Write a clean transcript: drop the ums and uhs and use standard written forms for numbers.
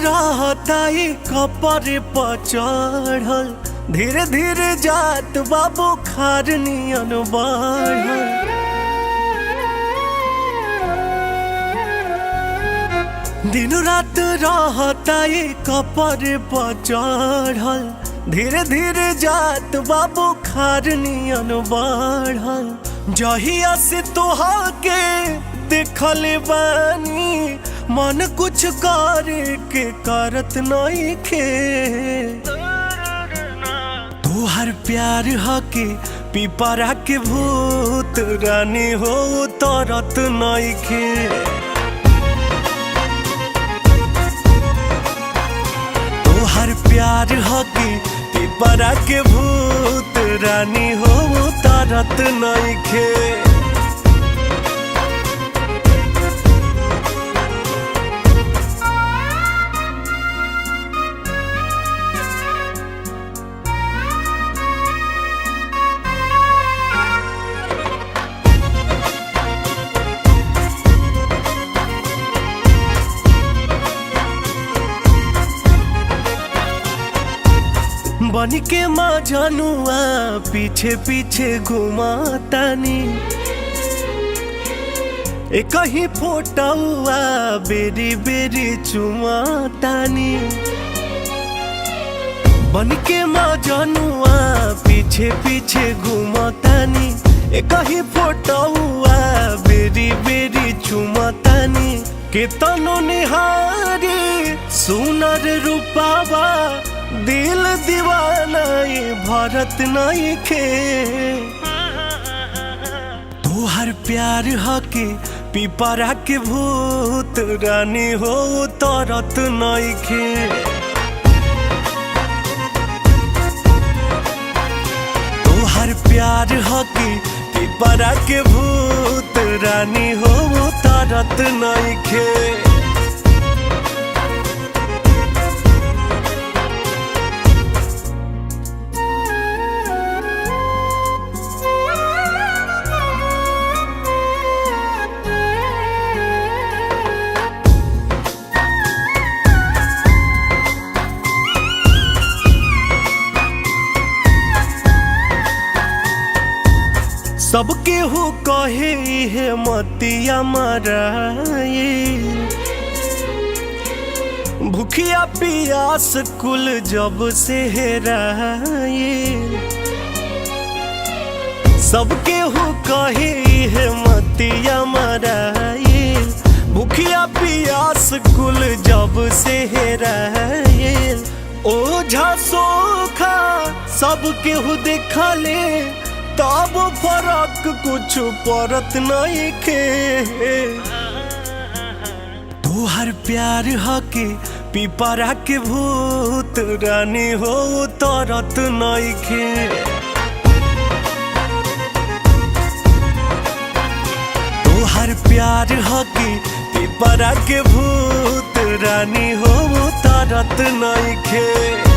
रहता कपर पर चढ़ल, धीरे धीरे जात बाबू खार नियन बढ़ल। दिन रात रहता कपर पर चढ़ल, धीरे धीरे जात बाबू खार नियन बढ़ल। जहिया से तोहा के देखल बानी, मन कुछ करे के करत नहीं खे। तोहर प्यार हके पिपरा के भूत, रानी हो तरत नहीं खे। तोहर प्यार हके पिपरा के भूत, रानी हो तरत नहीं खे। बन के माँ जनुआ पीछे पीछे घुमातानी, एक ही फोटुआ बेरी बेरी चुमातानी। बन के माँ जनुआ पीछे पीछे घुमातानी, एक ही फोटुआ बेरी बेरी चुमातानी। केतनो निहारी सुनर रूपावा, दिल दीवाना ये भरत नहीं खे। तोहर प्यार हके पिपरा के भूत, रानी हो तरत नहीं खे। तोहर प्यार हके पिपरा के भूत, रानी हो तरत नहीं खे। सबके हो कहे है मतिया मराए, भूखिया पियास कुल जब से हेराए। सबके हो कहे है मतिया मराए, भूखिया पियास कुल जब से हेराए। ओझा सोखा सबके हो देखले, तब फरक कुछ परत नहीं खे। तोहर प्यार हके पिपरा के भूत, रानी हो तरत नहीं खे। तोहर प्यार हके पिपरा के भूत, रानी हो तरत नहीं खे।